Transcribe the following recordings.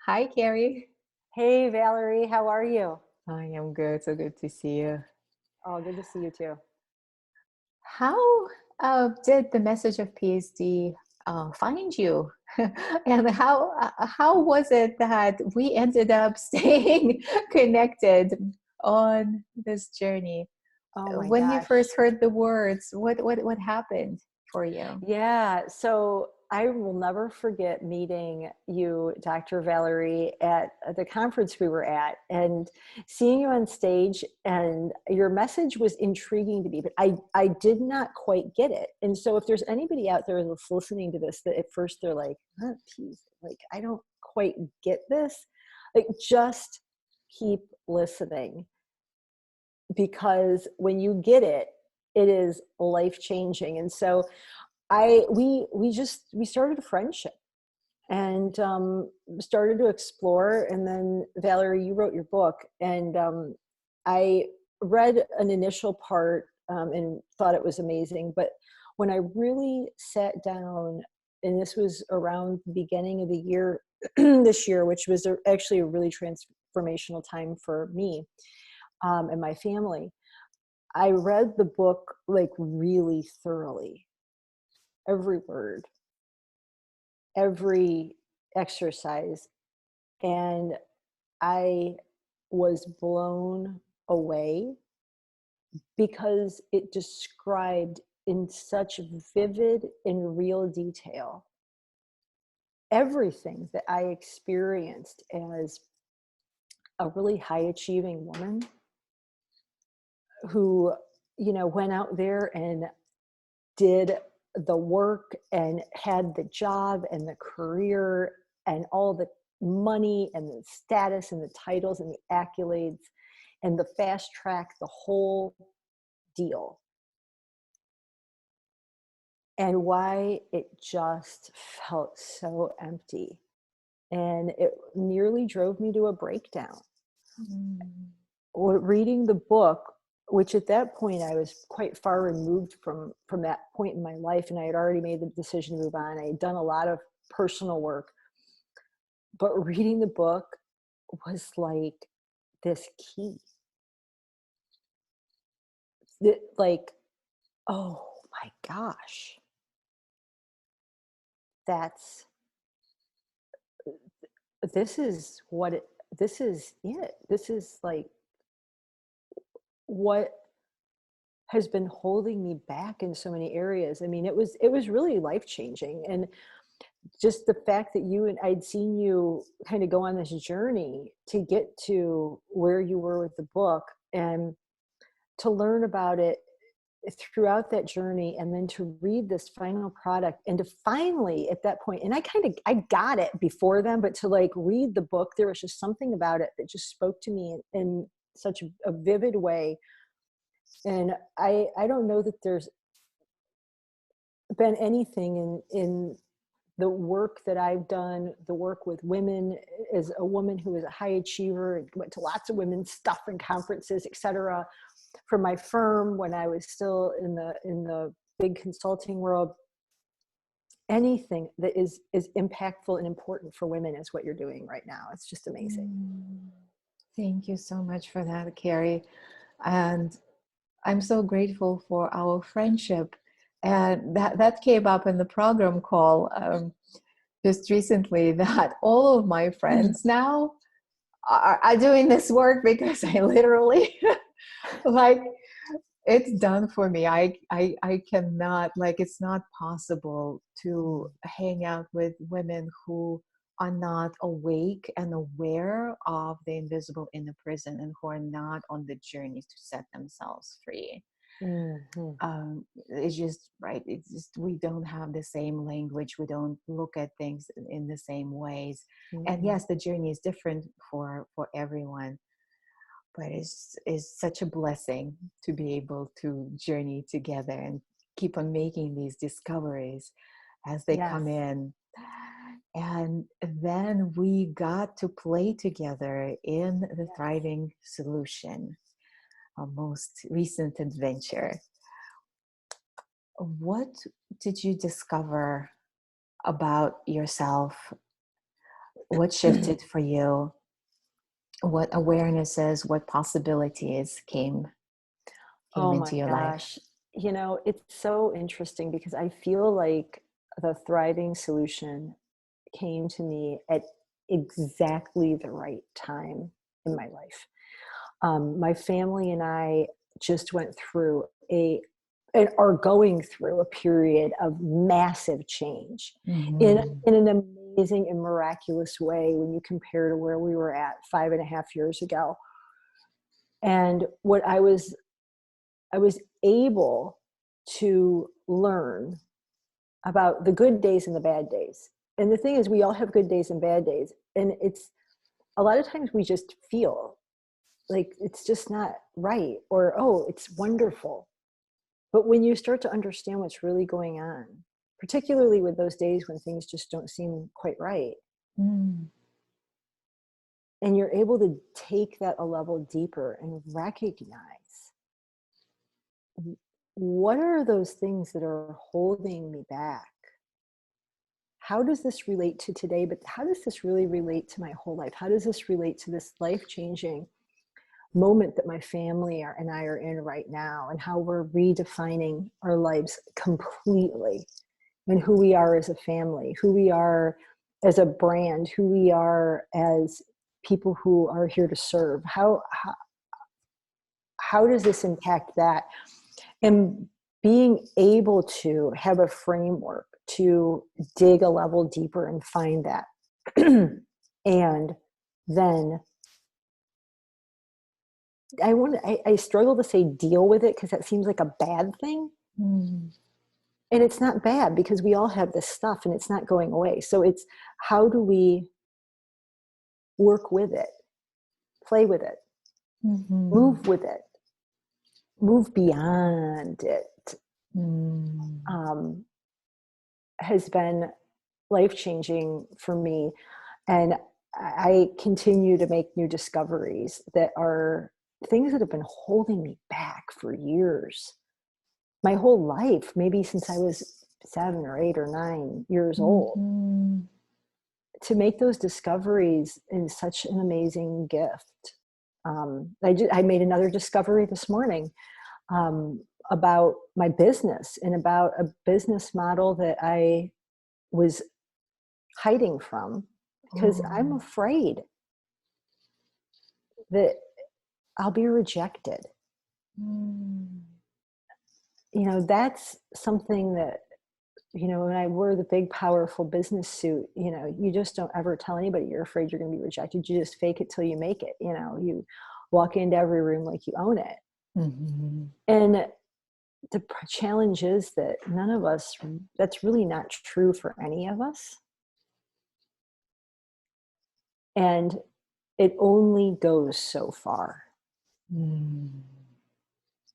Hi, Carrie. Hey, Valerie, how are you? I am good. So good to see you. Oh, good to see you too. How did the message of PSD find you? And how was it that we ended up staying connected on this journey? Oh my When you gosh. first heard the words, what happened for you? Yeah, so I will never forget meeting you, Dr. Valerie, at the conference we were at and seeing you on stage. And your message was intriguing to me, but I did not quite get it. And so if there's anybody out there that's listening to this that at first they're like, huh, geez, like, I don't quite get this, like, just keep listening, because when you get it, it is life changing. And so we started a friendship and started to explore. And then Valerie, you wrote your book, and I read an initial part and thought it was amazing. But when I really sat down, and this was around the beginning of the year, this year, which was actually a really transformational time for me and my family, I read the book like really thoroughly, every word, every exercise. And I was blown away because it described in such vivid and real detail everything that I experienced as a really high achieving woman who, went out there and did the work and had the job and the career and all the money and the status and the titles and the accolades and the fast track, the whole deal. And why it just felt so empty. And it nearly drove me to a breakdown. Mm. Reading the book, which at that point I was quite far removed from that point in my life, and I had already made the decision to move on. I had done a lot of personal work, but reading the book was like this key that, like, oh my gosh, that's this is what it this is it this is like what has been holding me back in so many areas. I mean, it was really life changing. And just the fact that I'd seen you kind of go on this journey to get to where you were with the book, and to learn about it throughout that journey, and then to read this final product, and to finally at that point, and I got it before then, but to like read the book, there was just something about it that just spoke to me in such a vivid way. And I don't know that there's been anything in the work that I've done, the work with women, as a woman who is a high achiever and went to lots of women's stuff and conferences, etc., for my firm when I was still in the big consulting world. Anything that is impactful and important for women is what you're doing right now. It's just amazing. Mm. Thank you so much for that, Carrie. And I'm so grateful for our friendship. And that came up in the program call just recently, that all of my friends now are doing this work because I literally, like, it's done for me. I cannot, like, it's not possible to hang out with women who are not awake and aware of the invisible in the prison, and who are not on the journey to set themselves free. Mhm. It's just right, it's just we don't have the same language, we don't look at things in the same ways. And Mhm. yes, the journey is different for everyone, but it's such a blessing to be able to journey together and keep on making these discoveries as they Yes. come in. And then we got to play together in the Yes. Thriving Solution, our most recent adventure. What did you discover about yourself what shifted for you? What awarenesses, what possibilities came Oh my into your life? gosh. It's so interesting because I feel like the thriving solution came to me at exactly the right time in my life. My family and I just went through and are going through a period of massive change in, Mhm. in an amazing and miraculous way when you compare to where we were at 5.5 years ago. And what I was able to learn about the good days and the bad days. And the thing is, we all have good days and bad days. And it's a lot of times we just feel like it's just not right, or, oh, it's wonderful. But when you start to understand what's really going on, particularly with those days when things just don't seem quite right, Mm. and you're able to take that a level deeper and recognize what are those things that are holding me back? How does this relate to today? But how does this really relate to my whole life? How does this relate to this life-changing moment that my family and I are in right now, and how we're redefining our lives completely, and who we are as a family, who we are as a brand, who we are as people who are here to serve? How does this impact that? And being able to have a framework to dig a level deeper and find that. And then I struggle to say deal with it because that seems like a bad thing. Mm. And it's not bad because we all have this stuff and it's not going away. So it's, how do we work with it, play with it, Mhm. move with it, move beyond it, Mm. um, has been life-changing for me. And I continue to make new discoveries that are things that have been holding me back for years, my whole life, maybe since I was 7 or 8 or 9 years old. Mhm. To make those discoveries is such an amazing gift. I made another discovery this morning, about my business and about a business model that I was hiding from because I'm Oh. afraid that I'll be rejected. Mm. That's something that, when I wear the big, powerful business suit, you just don't ever tell anybody you're afraid you're going to be rejected. You just fake it till you make it. You walk into every room like you own it. Mhm. And the challenge is that none of us, that's really not true for any of us. And it only goes so far, Mm.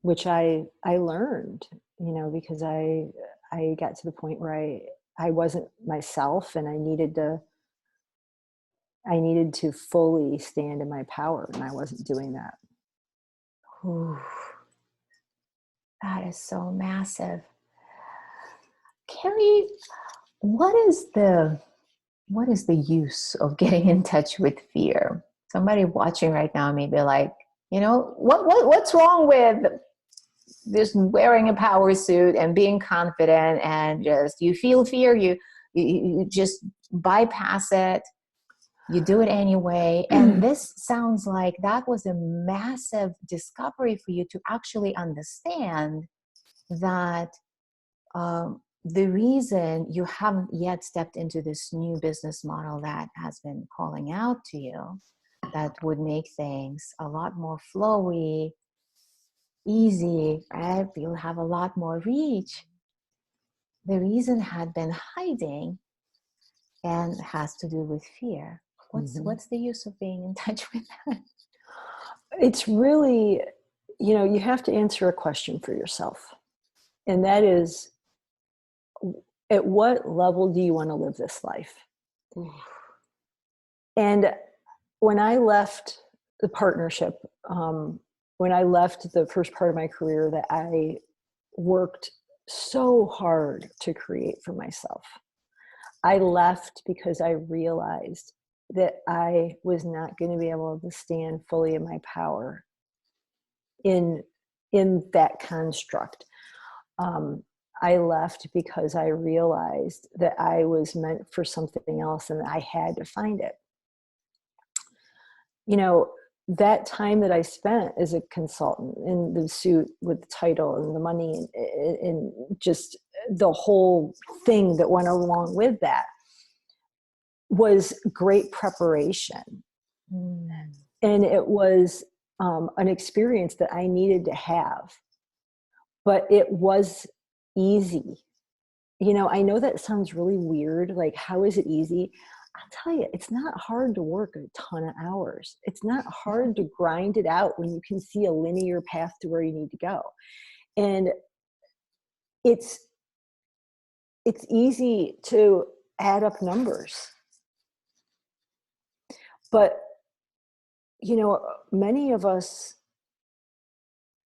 which I learned, because I got to the point where I wasn't myself, and I needed to fully stand in my power, and I wasn't doing that. Ooh, that is so massive. Carrie, what is the use of getting in touch with fear? Somebody watching right now may be like, what's wrong with just wearing a power suit and being confident, and just you feel fear, you just bypass it, you do it anyway. And this sounds like that was a massive discovery for you to actually understand that the reason you haven't yet stepped into this new business model that has been calling out to you, that would make things a lot more flowy, easy, right? You'll have a lot more reach. The reason had been hiding and has to do with fear. Mhm. What's the use of being in touch with that? It's really, you have to answer a question for yourself. And that is, at what level do you want to live this life? And when I left the partnership, when I left the first part of my career that I worked so hard to create for myself, I left because I realized that I was not going to be able to stand fully in my power in that construct. I left because I realized that I was meant for something else and I had to find it. You know, that time that I spent as a consultant in the suit with the title and the money and just the whole thing that went along with that was great preparation. And it was an experience that I needed to have, but it was easy. You know, I know that sounds really weird. Like, how is it easy? I'll tell you, it's not hard to work a ton of hours. It's not hard to grind it out when you can see a linear path to where you need to go. And it's easy to add up numbers. But, you know, many of us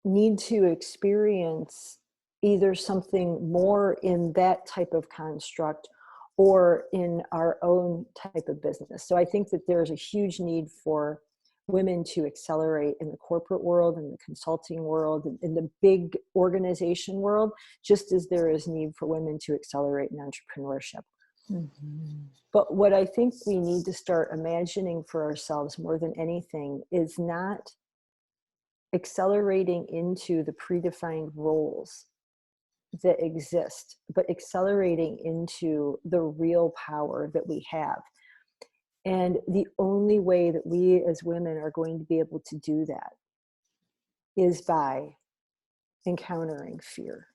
need to experience either something more in that type of construct or in our own type of business. So I think that there's a huge need for women to accelerate in the corporate world, in the consulting world, in the big organization world, just as there is need for women to accelerate in entrepreneurship. Mm-hmm. But what I think we need to start imagining for ourselves more than anything is not accelerating into the predefined roles that exist, but accelerating into the real power that we have. And the only way that we as women are going to be able to do that is by encountering fear.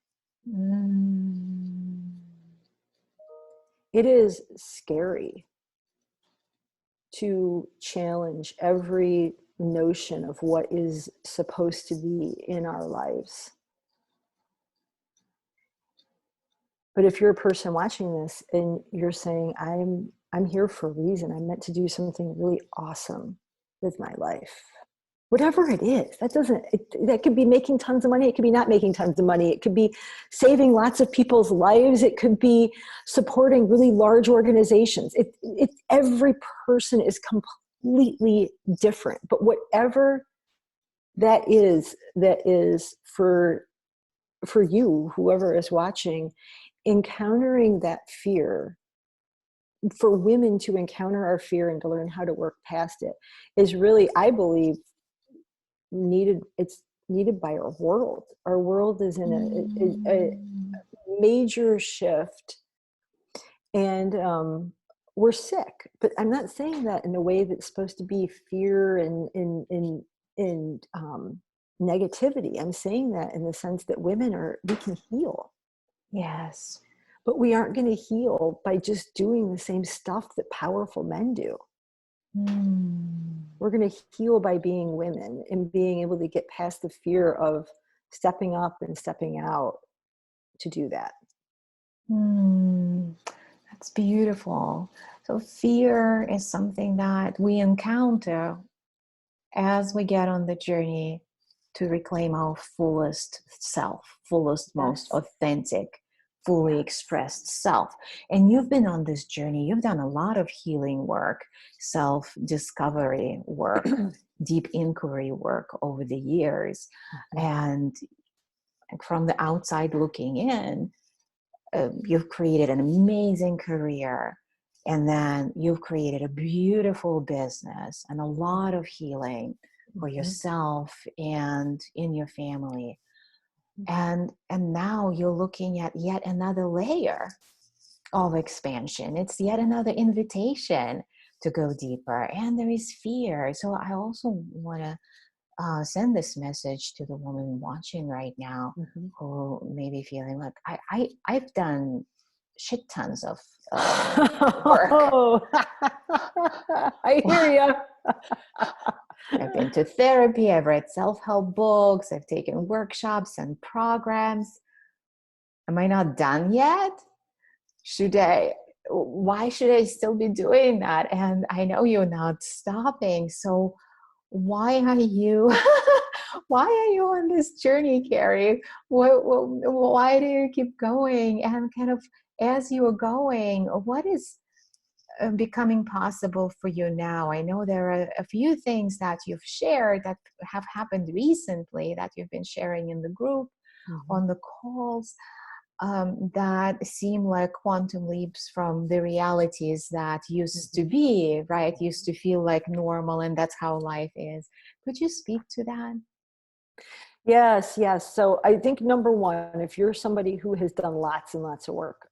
It is scary to challenge every notion of what is supposed to be in our lives. But if you're a person watching this and you're saying, I'm here for a reason, I'm meant to do something really awesome with my life, whatever it is, that could be making tons of money. It could be not making tons of money. It could be saving lots of people's lives. It could be supporting really large organizations. Every person is completely different, but whatever that is for you, whoever is watching, encountering that fear, for women to encounter our fear and to learn how to work past it is really, I believe, it's needed by our world. Our world is in a major shift, and we're sick. But I'm not saying that in a way that's supposed to be fear and negativity. I'm saying that in the sense that we can heal. Yes. But we aren't going to heal by just doing the same stuff that powerful men do. We're going to heal by being women and being able to get past the fear of stepping up and stepping out to do that. That's beautiful. So fear is something that we encounter as we get on the journey to reclaim our fullest self, most authentic, fully expressed self. And you've been on this journey. You've done a lot of healing work, self-discovery work, deep inquiry work over the years. And from the outside looking in, you've created an amazing career. And then you've created a beautiful business and a lot of healing for yourself and in your family. And now you're looking at yet another layer of expansion. It's yet another invitation to go deeper. And there is fear. So I also want to send this message to the woman watching right now who may be feeling like, I've done shit tons of work. I hear you. I've been to therapy, I've read self-help books, I've taken workshops and programs. Am I not done yet? Why should I still be doing that? And I know you're not stopping. So why are you on this journey, Carrie? Why do you keep going? And kind of as you are going, what is becoming possible for you now? I know there are a few things that you've shared that have happened recently that you've been sharing in the group, on the calls, that seem like quantum leaps from the realities that used to be, right? Used to feel like normal, and that's how life is. Could you speak to that? Yes, yes. So I think number one, if you're somebody who has done lots and lots of work,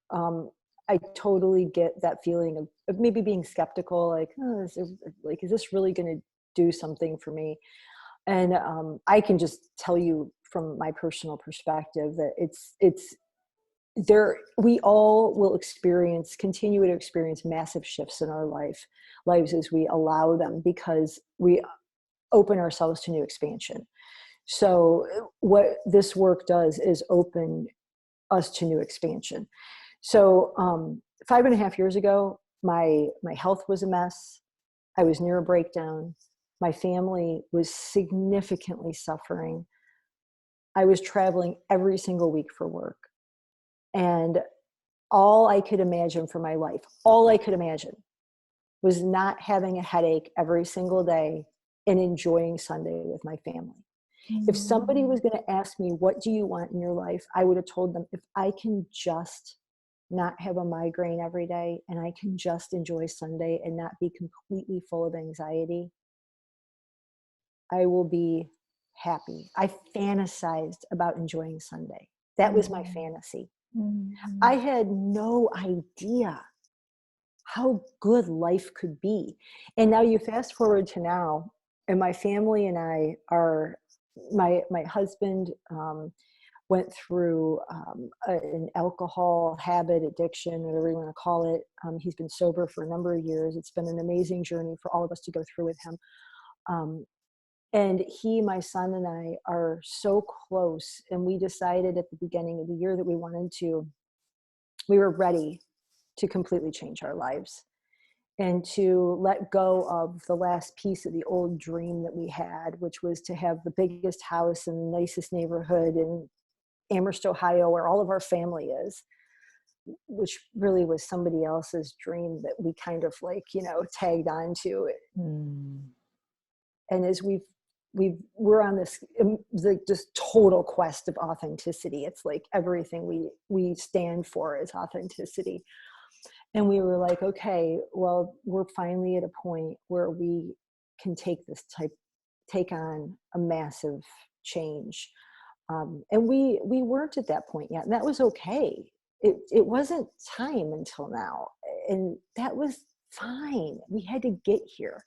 I totally get that feeling of maybe being skeptical, like, oh, is this really going to do something for me? And I can just tell you from my personal perspective that it's there. We all will continue to experience massive shifts in our lives as we allow them, because we open ourselves to new expansion. So what this work does is open us to new expansion. So 5.5 years ago, my health was a mess. I was near a breakdown. My family was significantly suffering. I was traveling every single week for work. And all I could imagine for my life, all I could imagine, was not having a headache every single day and enjoying Sunday with my family. If somebody was going to ask me, what do you want in your life? I would have told them, if I can just not have a migraine every day, and I can just enjoy Sunday and not be completely full of anxiety, I will be happy. I fantasized about enjoying Sunday. That was my fantasy. I had no idea how good life could be. And now you fast forward to now, and my family and I are, my husband went through an alcohol habit addiction, whatever you want to call it. He's been sober for a number of years. It's been an amazing journey for all of us to go through with him. And he, my son, and I are so close. And we decided at the beginning of the year that we were ready to completely change our lives and to let go of the last piece of the old dream that we had, which was to have the biggest house in the nicest neighborhood in Amherst, Ohio, where all of our family is, which really was somebody else's dream that we kind of tagged onto it. And as we're on this just total quest of authenticity. It's like everything we stand for is authenticity. And we were like, okay, well, we're finally at a point where we can take on a massive change. And we weren't at that point yet, and that was okay. It wasn't time until now, and that was fine. We had to get here.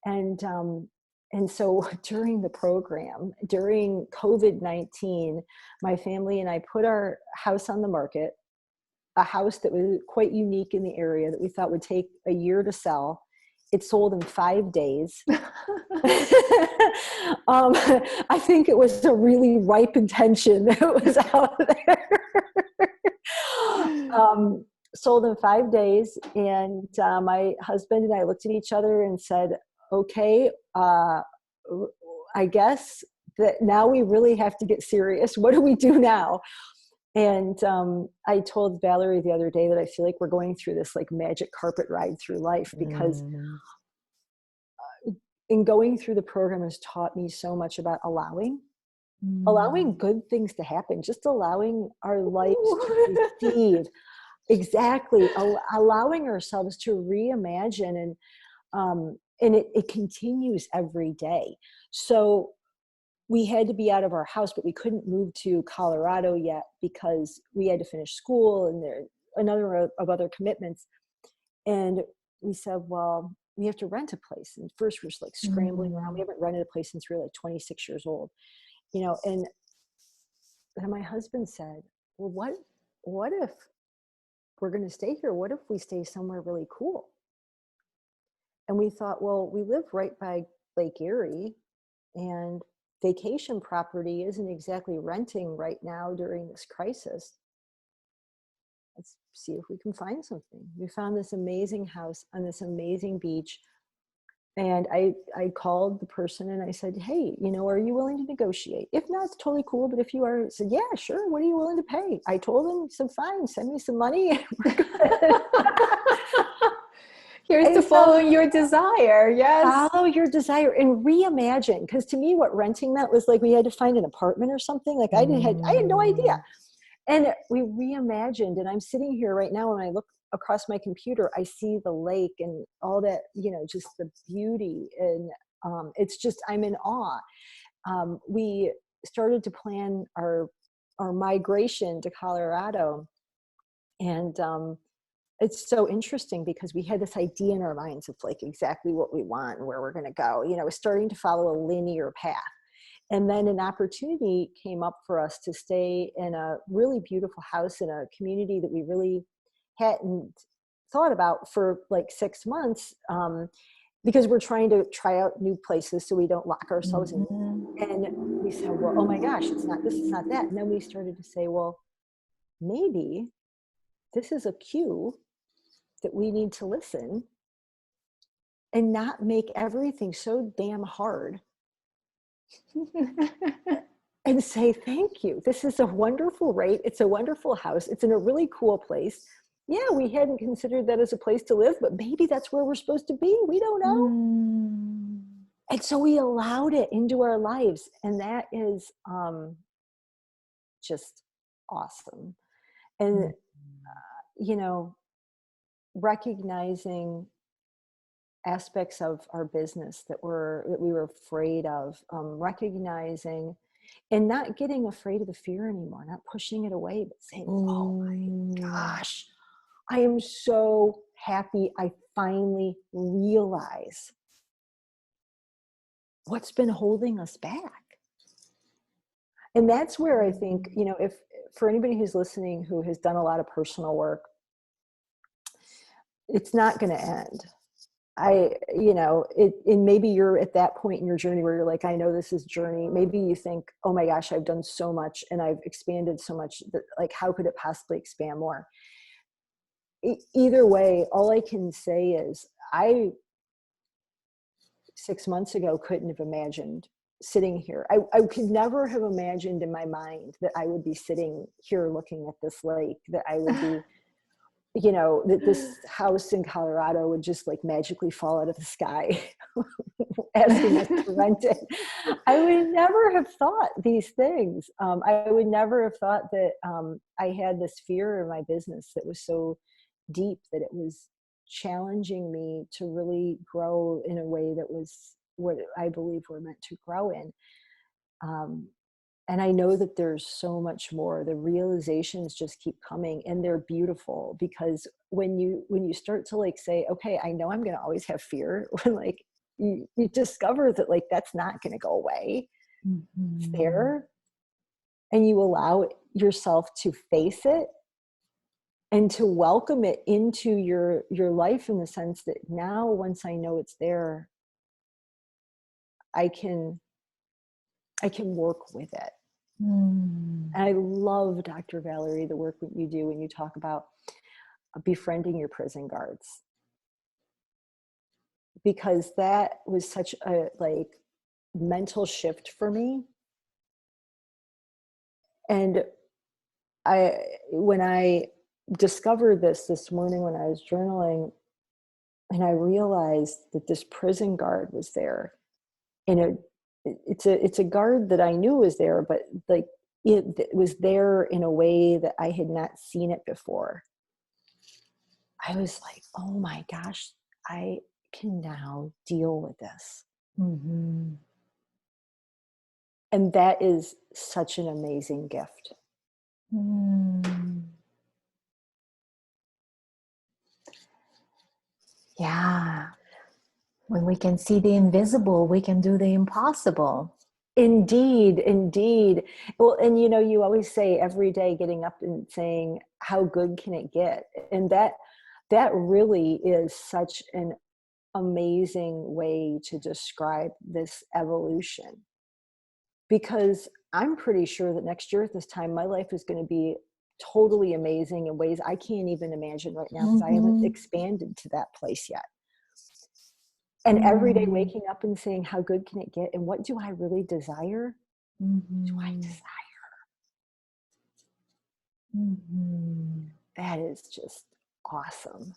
And so during the program, during COVID-19, my family and I put our house on the market, a house that was quite unique in the area that we thought would take a year to sell. It sold in 5 days. I think it was a really ripe intention that was out there. Sold in 5 days. And my husband and I looked at each other and said, okay, I guess that now we really have to get serious. What do we do now? And I told Valerie the other day that I feel like we're going through this like magic carpet ride through life, because in going through the program has taught me so much about allowing good things to happen, just allowing our lives to receive. Exactly. Allowing ourselves to reimagine, and it continues every day. So we had to be out of our house, but we couldn't move to Colorado yet because we had to finish school and there a number of other commitments. And we said, well, we have to rent a place. And first we're just like scrambling around. We haven't rented a place since we were like 26 years old, and then my husband said, well, what if we're going to stay here? What if we stay somewhere really cool? And we thought, well, we live right by Lake Erie, and vacation property isn't exactly renting right now during this crisis. Let's see if we can find something. We found this amazing house on this amazing beach. And I called the person and I said, hey, are you willing to negotiate? If not, it's totally cool. But if you are, I said, yeah, sure. What are you willing to pay? I told him, he said, fine, send me some money. We're good. Here's to And so following your desire. Yes. follow your desire and reimagine. Because to me, what renting meant was like we had to find an apartment or something. Like I had no idea. Mm. And we reimagined. And I'm sitting here right now, when I look across my computer, I see the lake and all that, just the beauty. And it's just, I'm in awe. We started to plan our migration to Colorado. And it's so interesting because we had this idea in our minds of like exactly what we want and where we're going to go. We're starting to follow a linear path. And then an opportunity came up for us to stay in a really beautiful house in a community that we really hadn't thought about for like 6 months, because we're trying to try out new places so we don't lock ourselves in. Mhm. And we said, well, oh my gosh, it's not this, it's not that. And then we started to say, well, maybe this is a cue that we need to listen and not make everything so damn hard and say, thank you. This is a wonderful rate. It's a wonderful house. It's in a really cool place. Yeah, we hadn't considered that as a place to live, but maybe that's where we're supposed to be. We don't know. Mm. And so we allowed it into our lives. And that is just awesome. And, recognizing aspects of our business that we were afraid of, recognizing and not getting afraid of the fear anymore, not pushing it away, but saying, oh my gosh, I am so happy I finally realize what's been holding us back. And that's where I think, if for anybody who's listening who has done a lot of personal work, it's not going to end. And maybe you're at that point in your journey where you're like, I know this is journey. Maybe you think, oh my gosh, I've done so much and I've expanded so much that like, how could it possibly expand more? Either way, all I can say is 6 months ago couldn't have imagined sitting here. I could never have imagined in my mind that I would be sitting here looking at this lake, that I would be that this house in Colorado would just like magically fall out of the sky asking us to rent it. I would never have thought these things. I would never have thought that I had this fear in my business that was so deep that it was challenging me to really grow in a way that was what I believe we're meant to grow in. And I know that there's so much more. The realizations just keep coming, and they're beautiful, because when you start to like say, okay, I know I'm going to always have fear, when like you discover that like that's not going to go away. It's there, and you allow yourself to face it and to welcome it into your life, in the sense that now once I know it's there, I can work with it. And I love, Dr. Valerie, the work that you do when you talk about befriending your prison guards, because that was such a like mental shift for me. And when I discovered this morning when I was journaling, and I realized that this prison guard was there, and it's a guard that I knew was there, but like it was there in a way that I had not seen it before. I was like, oh my gosh, I can now deal with this. Mm-hmm. And that is such an amazing gift. Yeah. When we can see the invisible, we can do the impossible. Indeed, indeed. Well, and you always say every day getting up and saying, how good can it get? And that really is such an amazing way to describe this evolution. Because I'm pretty sure that next year at this time, my life is going to be totally amazing in ways I can't even imagine right now, because I haven't expanded to that place yet. And every day waking up and saying, how good can it get? And what do I really desire? Do I desire? That is just awesome.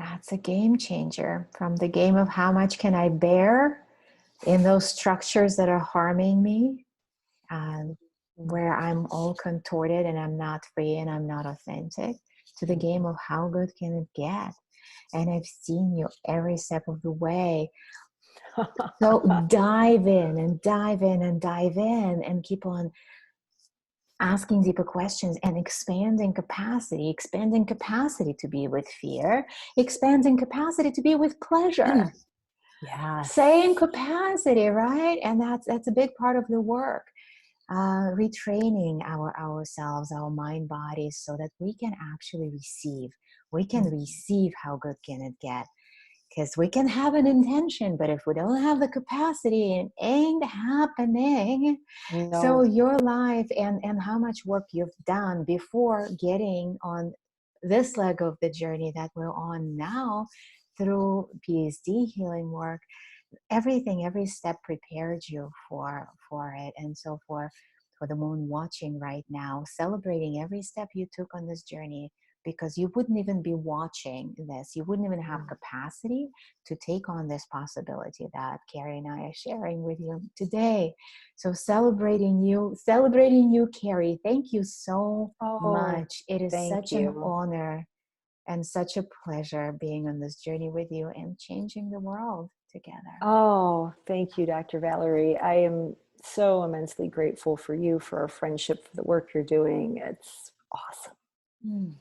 That's a game changer. From the game of how much can I bear in those structures that are harming me, where I'm all contorted and I'm not free and I'm not authentic, to the game of how good can it get? And I've seen you every step of the way. So dive in and dive in and dive in and keep on asking deeper questions and expanding capacity to be with fear, expanding capacity to be with pleasure. Yes. Same capacity, right? And that's a big part of the work. Retraining ourselves, our mind, bodies, so that we can actually receive. We can receive how good can it get. Because we can have an intention, but if we don't have the capacity, it ain't happening. So No. your life and how much work you've done before getting on this leg of the journey that we're on now through PSD healing work, everything, every step prepared you for it. And so for the moon watching right now, celebrating every step you took on this journey, because you wouldn't even be watching this, you wouldn't even have capacity to take on this possibility that Carrie and I are sharing with you today. So celebrating you, Carrie. Thank you so Oh, much. It is thank such an you. honor and such a pleasure being on this journey with you and changing the world together. Oh, thank you, Dr. Valerie. I am so immensely grateful for you, for our friendship, for the work you're doing. It's awesome. Mm.